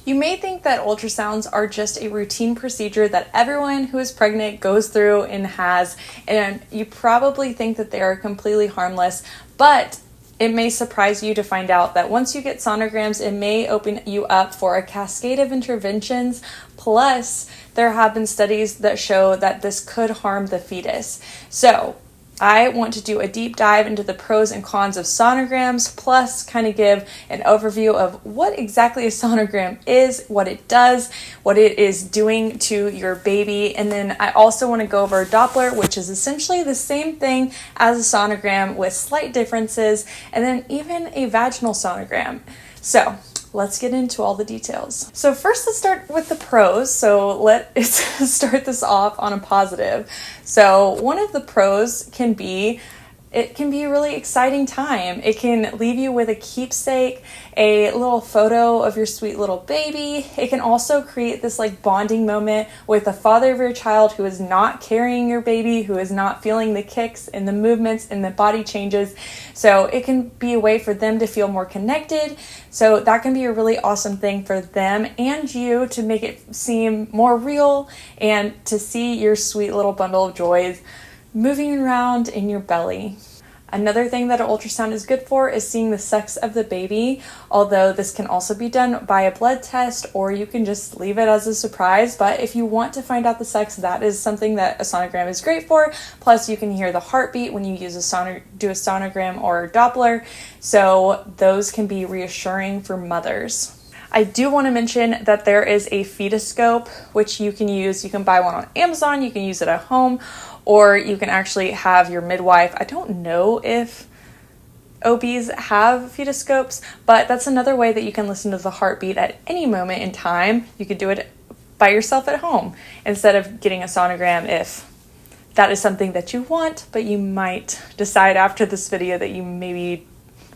You may think that ultrasounds are just a routine procedure that everyone who is pregnant goes through and has, and you probably think that they are completely harmless, but it may surprise you to find out that once you get sonograms, it may open you up for a cascade of interventions. Plus, there have been studies that show that this could harm the fetus. So, I want to do a deep dive into the pros and cons of sonograms, plus kind of give an overview of what exactly a sonogram is, what it does, what it is doing to your baby. And then I also want to go over a Doppler, which is essentially the same thing as a sonogram with slight differences, and then even a vaginal sonogram. So let's get into all the details. So first, let's start with the pros. So let's start this off on a positive. So one of the pros can be, it can be a really exciting time. It can leave you with a keepsake, a little photo of your sweet little baby. It can also create this like bonding moment with the father of your child who is not carrying your baby, who is not feeling the kicks and the movements and the body changes. So it can be a way for them to feel more connected. So that can be a really awesome thing for them and you to make it seem more real and to see your sweet little bundle of joys moving around in your belly. Another thing that an ultrasound is good for is seeing the sex of the baby, although this can also be done by a blood test or you can just leave it as a surprise. But if you want to find out the sex, that is something that a sonogram is great for. Plus you can hear the heartbeat when you use do a sonogram or a Doppler. So those can be reassuring for mothers. I do want to mention that there is a fetoscope, which you can use. You can buy one on Amazon, you can use it at home, or you can actually have your midwife. I don't know if OBs have fetoscopes, but that's another way that you can listen to the heartbeat at any moment in time. You could do it by yourself at home instead of getting a sonogram if that is something that you want, but you might decide after this video that you maybe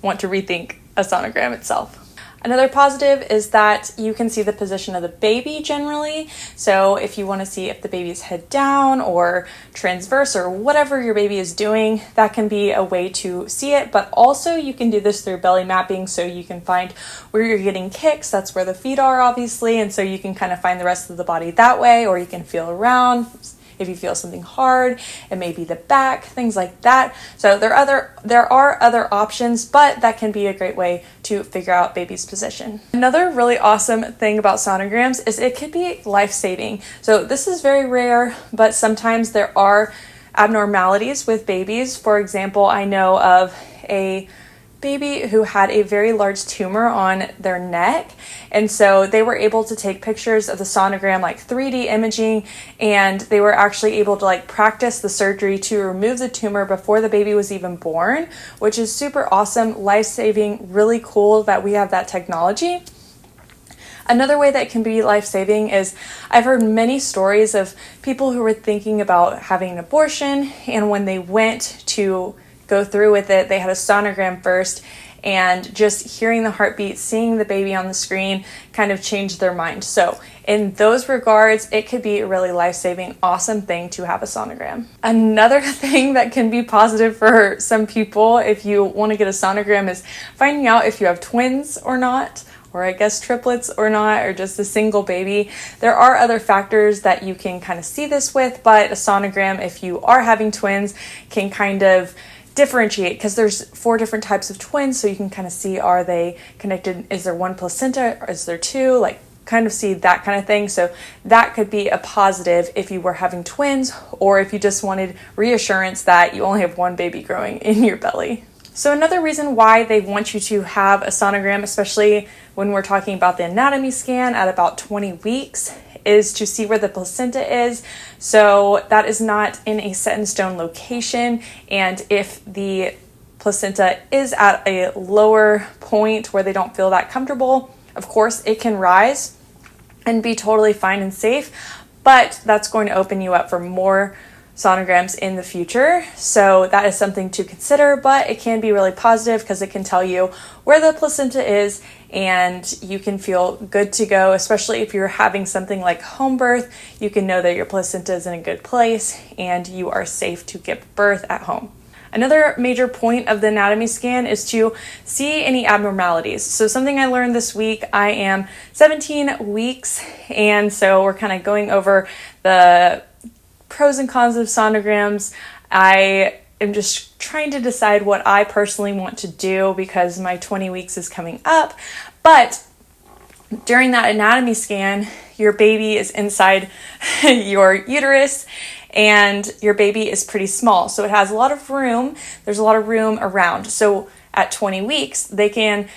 want to rethink a sonogram itself. Another positive is that you can see the position of the baby generally. So if you want to see if the baby's head down or transverse or whatever your baby is doing, that can be a way to see it. But also you can do this through belly mapping, so you can find where you're getting kicks. That's where the feet are, obviously. And so you can kind of find the rest of the body that way, or you can feel around. If you feel something hard, it may be the back, things like that. So there are other options, but that can be a great way to figure out baby's position. Another really awesome thing about sonograms is it could be life-saving. So this is very rare, but sometimes there are abnormalities with babies. For example, I know of a baby who had a very large tumor on their neck, and so they were able to take pictures of the sonogram, like 3D imaging, and they were actually able to like practice the surgery to remove the tumor before the baby was even born, which is super awesome, life-saving, really cool that we have that technology. Another way that can be life-saving is I've heard many stories of people who were thinking about having an abortion, and when they went to go through with it, they had a sonogram first, and just hearing the heartbeat, seeing the baby on the screen kind of changed their mind. So in those regards, it could be a really life-saving, awesome thing to have a sonogram. Another thing that can be positive for some people if you want to get a sonogram is finding out if you have twins or not, or I guess triplets or not, or just a single baby. There are other factors that you can kind of see this with, but a sonogram, if you are having twins, can kind of differentiate, because there's 4 different types of twins, so you can kind of see, are they connected? Is there one placenta, or is there 2? Like kind of see that kind of thing. So that could be a positive if you were having twins, or if you just wanted reassurance that you only have one baby growing in your belly. So another reason why they want you to have a sonogram, especially when we're talking about the anatomy scan at about 20 weeks, is to see where the placenta is. So that is not in a set in stone location. And if the placenta is at a lower point where they don't feel that comfortable, of course it can rise and be totally fine and safe, but that's going to open you up for more sonograms in the future. So that is something to consider, but it can be really positive because it can tell you where the placenta is and you can feel good to go, especially if you're having something like home birth. You can know that your placenta is in a good place and you are safe to give birth at home. Another major point of the anatomy scan is to see any abnormalities. So something I learned this week, I am 17 weeks, and so we're kind of going over the pros and cons of sonograms. I am just trying to decide what I personally want to do because my 20 weeks is coming up. But during that anatomy scan, your baby is inside your uterus and your baby is pretty small. So it has a lot of room. There's a lot of room around. So at 20 weeks, they can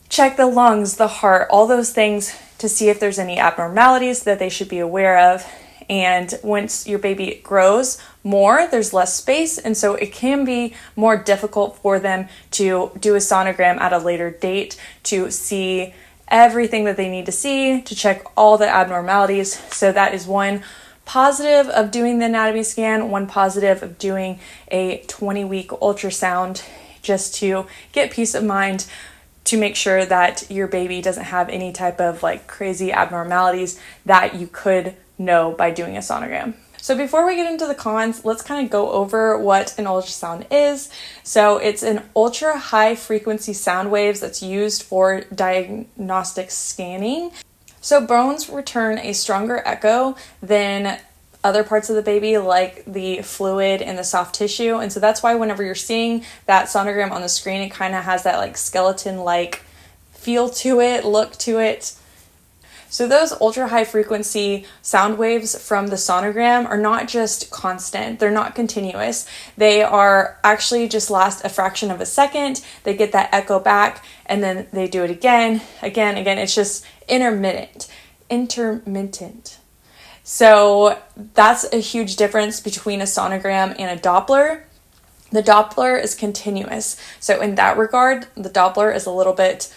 check the lungs, the heart, all those things to see if there's any abnormalities that they should be aware of. And once your baby grows more, there's less space. And so it can be more difficult for them to do a sonogram at a later date to see everything that they need to see, to check all the abnormalities. So that is one positive of doing the anatomy scan, one positive of doing a 20-week ultrasound, just to get peace of mind to make sure that your baby doesn't have any type of like crazy abnormalities that you could know by doing a sonogram. So before we get into the cons, let's kind of go over what an ultrasound is. So it's an ultra high frequency sound waves that's used for diagnostic scanning. So bones return a stronger echo than other parts of the baby, like the fluid and the soft tissue. And so that's why whenever you're seeing that sonogram on the screen, it kind of has that like skeleton-like feel to it, look to it. So those ultra high frequency sound waves from the sonogram are not just constant, they're not continuous. They are actually just last a fraction of a second. They get that echo back and then they do it again. It's just intermittent. So that's a huge difference between a sonogram and a Doppler. The Doppler is continuous. So in that regard, the Doppler is a little bit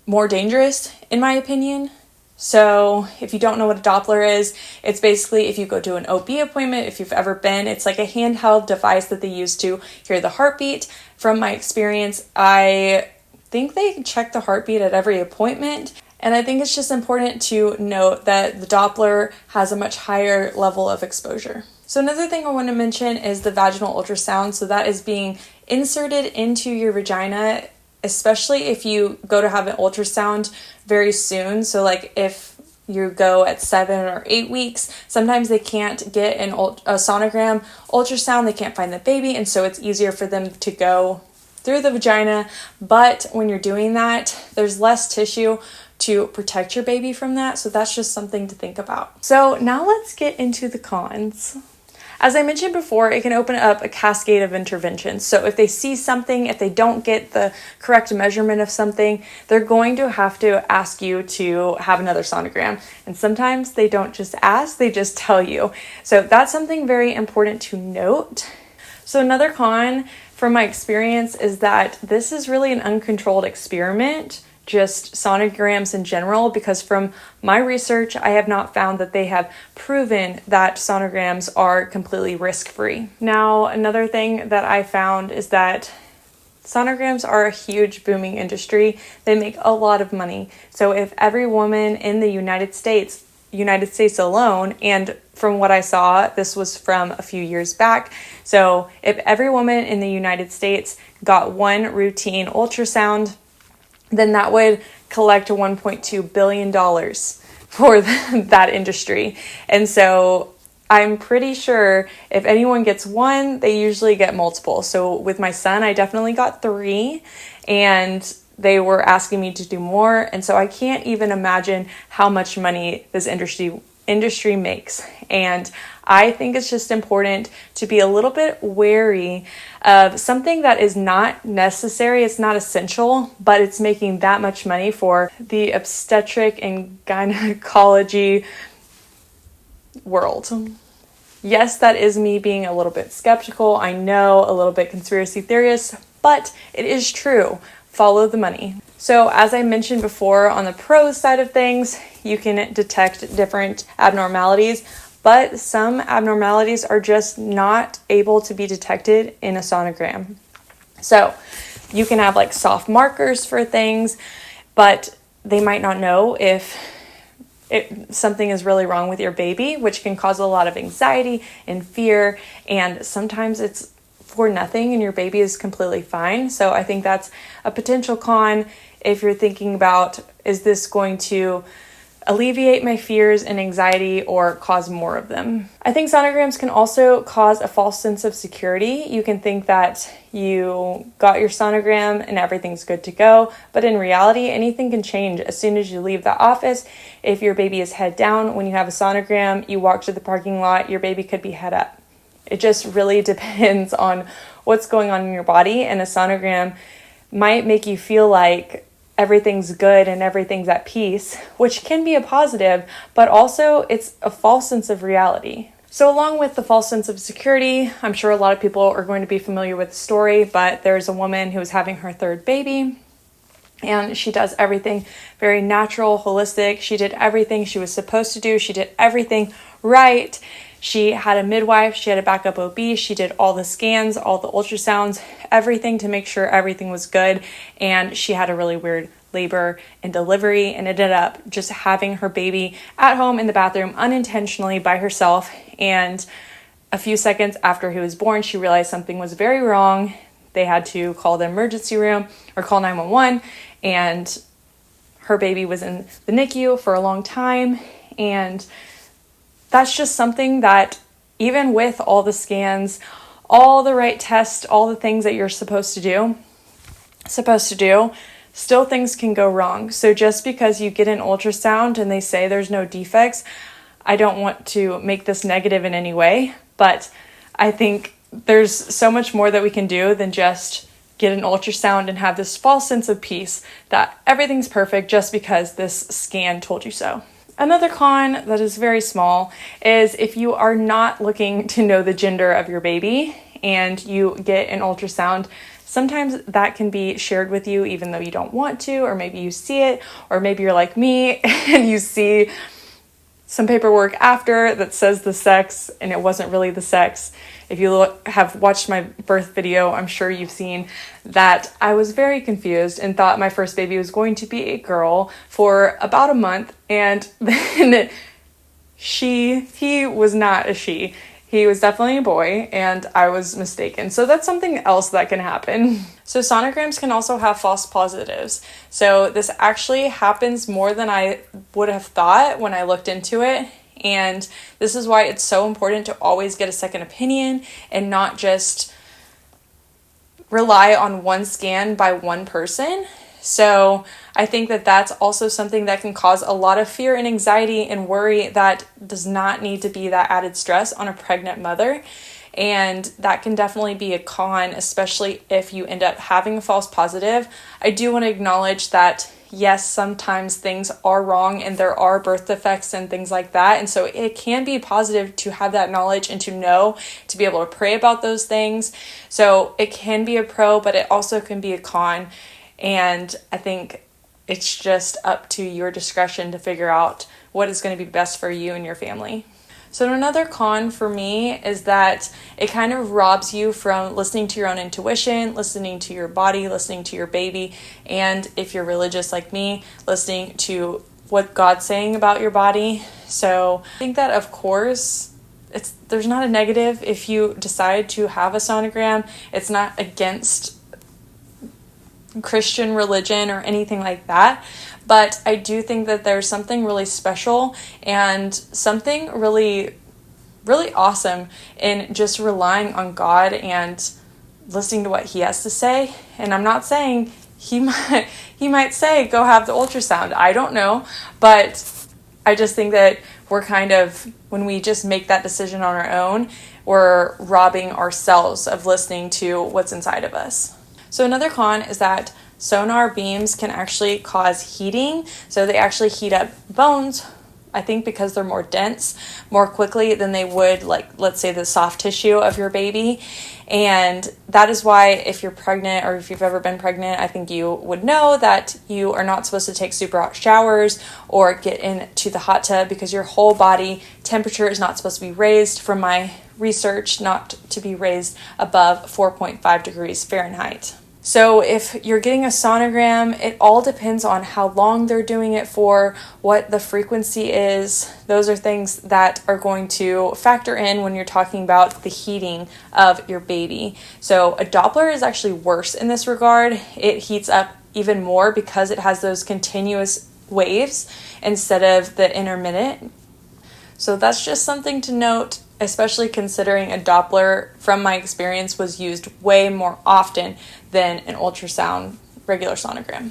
more dangerous, in my opinion. So if you don't know what a Doppler is, it's basically if you go to an OB appointment, if you've ever been, it's like a handheld device that they use to hear the heartbeat. From my experience, I think they check the heartbeat at every appointment. And I think it's just important to note that the Doppler has a much higher level of exposure. So another thing I want to mention is the vaginal ultrasound. So that is being inserted into your vagina, especially if you go to have an ultrasound very soon. So like if you go at 7 or 8 weeks, sometimes they can't get a sonogram ultrasound, they can't find the baby, and so it's easier for them to go through the vagina. But when you're doing that, there's less tissue to protect your baby from that, so that's just something to think about. So now let's get into the cons. As I mentioned before, it can open up a cascade of interventions. So if they see something, if they don't get the correct measurement of something, they're going to have to ask you to have another sonogram. And sometimes they don't just ask, they just tell you. So that's something very important to note. So another con from my experience is that this is really an uncontrolled experiment, just sonograms in general, because from my research, I have not found that they have proven that sonograms are completely risk-free. Now, another thing that I found is that sonograms are a huge booming industry. They make a lot of money. So if every woman in the United States alone, and from what I saw, this was from a few years back. So if every woman in the United States got one routine ultrasound, then that would collect $1.2 billion for that industry. And so I'm pretty sure if anyone gets one, they usually get multiple. So with my son, I definitely got 3, and they were asking me to do more. And so I can't even imagine how much money this industry makes. And I think it's just important to be a little bit wary of something that is not necessary, it's not essential, but it's making that much money for the obstetric and gynecology world. Yes, that is me being a little bit skeptical. I know, a little bit conspiracy theorist, but it is true. Follow the money. So as I mentioned before, on the pros side of things, you can detect different abnormalities, but some abnormalities are just not able to be detected in a sonogram. So you can have like soft markers for things, but they might not know if something is really wrong with your baby, which can cause a lot of anxiety and fear. And sometimes it's for nothing and your baby is completely fine. So I think that's a potential con if you're thinking about, is this going to alleviate my fears and anxiety or cause more of them? I think sonograms can also cause a false sense of security. You can think that you got your sonogram and everything's good to go, but in reality, anything can change as soon as you leave the office. If your baby is head down when you have a sonogram, you walk to the parking lot, your baby could be head up. It just really depends on what's going on in your body, and a sonogram might make you feel like everything's good and everything's at peace, which can be a positive, but also it's a false sense of reality. So along with the false sense of security, I'm sure a lot of people are going to be familiar with the story, but there's a woman who is having her third baby, and she does everything very natural, holistic. She did everything she was supposed to do. She did everything right. She had a midwife, she had a backup OB, she did all the scans, all the ultrasounds, everything to make sure everything was good, and she had a really weird labor and delivery and ended up just having her baby at home in the bathroom unintentionally by herself, and a few seconds after he was born, she realized something was very wrong. They had to call the emergency room or call 911, and her baby was in the NICU for a long time, and that's just something that even with all the scans, all the right tests, all the things that you're supposed to do, still things can go wrong. So just because you get an ultrasound and they say there's no defects, I don't want to make this negative in any way, but I think there's so much more that we can do than just get an ultrasound and have this false sense of peace that everything's perfect just because this scan told you so. Another con that is very small is if you are not looking to know the gender of your baby and you get an ultrasound, sometimes that can be shared with you even though you don't want to, or maybe you see it, or maybe you're like me and you see some paperwork after that says the sex and it wasn't really the sex. If you have watched my birth video, I'm sure you've seen that I was very confused and thought my first baby was going to be a girl for about a month, and then he was not a she. He was definitely a boy, and I was mistaken. So that's something else that can happen. So sonograms can also have false positives. So this actually happens more than I would have thought when I looked into it. And this is why it's so important to always get a second opinion and not just rely on one scan by one person. So I think that that's also something that can cause a lot of fear and anxiety and worry that does not need to be that added stress on a pregnant mother. And that can definitely be a con, especially if you end up having a false positive. I do want to acknowledge that, yes, sometimes things are wrong and there are birth defects and things like that. And so it can be positive to have that knowledge and to know, to be able to pray about those things. So it can be a pro, but it also can be a con. And I think it's just up to your discretion to figure out what is going to be best for you and your family. So another con for me is that it kind of robs you from listening to your own intuition, listening to your body, listening to your baby, and if you're religious like me, listening to what God's saying about your body. So I think that, of course, there's not a negative if you decide to have a sonogram. It's not against Christian religion or anything like that, but I do think that there's something really special and something really, really awesome in just relying on God and listening to what He has to say. And I'm not saying He might say go have the ultrasound. I don't know, but I just think that we're kind of, when we just make that decision on our own, we're robbing ourselves of listening to what's inside of us. So another con is that sonar beams can actually cause heating. So they actually heat up bones, I think because they're more dense, more quickly than they would, like, let's say the soft tissue of your baby. And that is why if you're pregnant, or if you've ever been pregnant, I think you would know that you are not supposed to take super hot showers or get into the hot tub, because your whole body temperature is not supposed to be raised, from my research, not to be raised above 4.5 degrees Fahrenheit. So if you're getting a sonogram, it all depends on how long they're doing it for, what the frequency is. Those are things that are going to factor in when you're talking about the heating of your baby. So a Doppler is actually worse in this regard. It heats up even more because it has those continuous waves instead of the intermittent. So that's just something to note, especially considering a Doppler, from my experience, was used way more often than an ultrasound regular sonogram.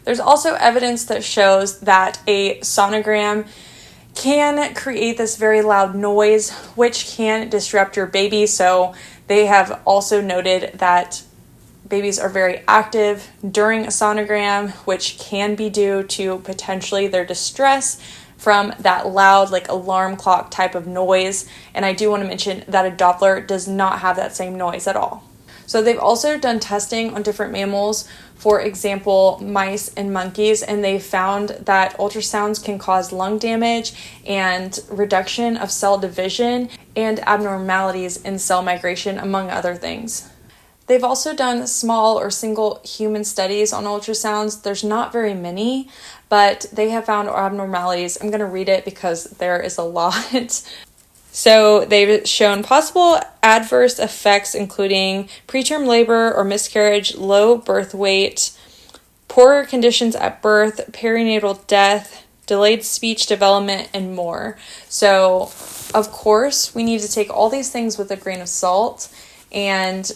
There's also evidence that shows that a sonogram can create this very loud noise, which can disrupt your baby. So they have also noted that babies are very active during a sonogram, which can be due to potentially their distress from that loud, like alarm clock type of noise. And I do want to mention that a Doppler does not have that same noise at all. So they've also done testing on different mammals, for example, mice and monkeys, and they found that ultrasounds can cause lung damage and reduction of cell division and abnormalities in cell migration, among other things. They've also done small or single human studies on ultrasounds. There's not very many, but they have found abnormalities. I'm going to read it because there is a lot. So they've shown possible adverse effects including preterm labor or miscarriage, low birth weight, poor conditions at birth, perinatal death, delayed speech development, and more. So, of course, we need to take all these things with a grain of salt, and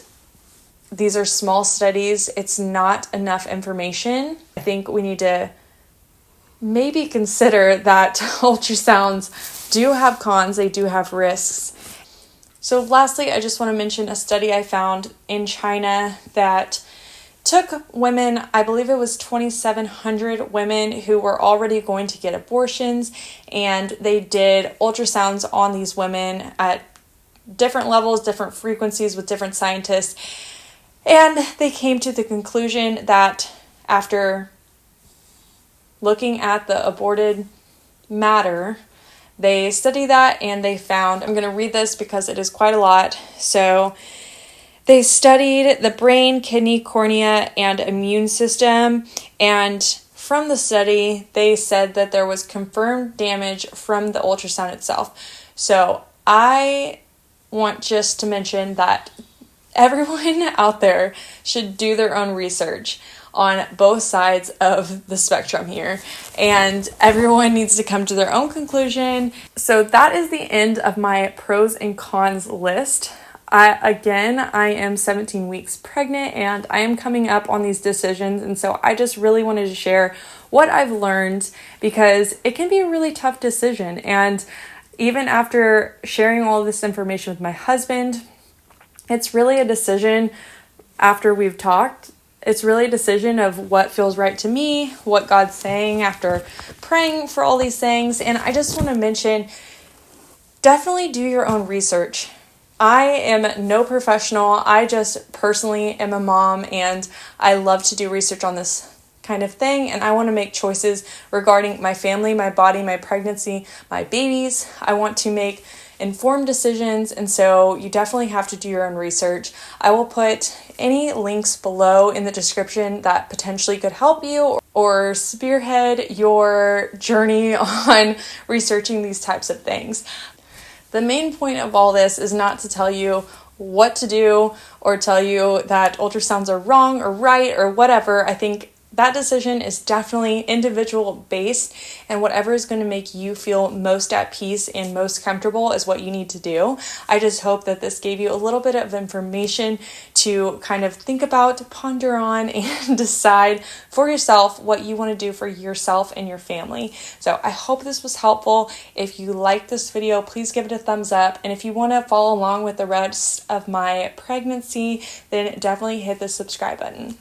these are small studies. It's not enough information. I think we need to maybe consider that ultrasounds do have cons, they do have risks. So lastly, I just want to mention a study I found in China that took women, I believe it was 2,700 women who were already going to get abortions, and they did ultrasounds on these women at different levels, different frequencies with different scientists. And they came to the conclusion that after looking at the aborted matter, they studied that and they found, I'm going to read this because it is quite a lot. So they studied the brain, kidney, cornea, and immune system. And from the study, they said that there was confirmed damage from the ultrasound itself. So I want just to mention that everyone out there should do their own research on both sides of the spectrum here, and everyone needs to come to their own conclusion. So that is the end of my pros and cons list. I am 17 weeks pregnant and I am coming up on these decisions, and so I just really wanted to share what I've learned because it can be a really tough decision. And even after sharing all this information with my husband, it's really a decision after we've talked. It's really a decision of what feels right to me, what God's saying after praying for all these things. And I just want to mention, definitely do your own research. I am no professional. I just personally am a mom and I love to do research on this kind of thing. And I want to make choices regarding my family, my body, my pregnancy, my babies. I want to make informed decisions, and so you definitely have to do your own research. I will put any links below in the description that potentially could help you or spearhead your journey on researching these types of things. The main point of all this is not to tell you what to do or tell you that ultrasounds are wrong or right or whatever. I think that decision is definitely individual based, and whatever is going to make you feel most at peace and most comfortable is what you need to do. I just hope that this gave you a little bit of information to kind of think about, ponder on, and decide for yourself what you want to do for yourself and your family. So I hope this was helpful. If you liked this video, please give it a thumbs up. And if you want to follow along with the rest of my pregnancy, then definitely hit the subscribe button.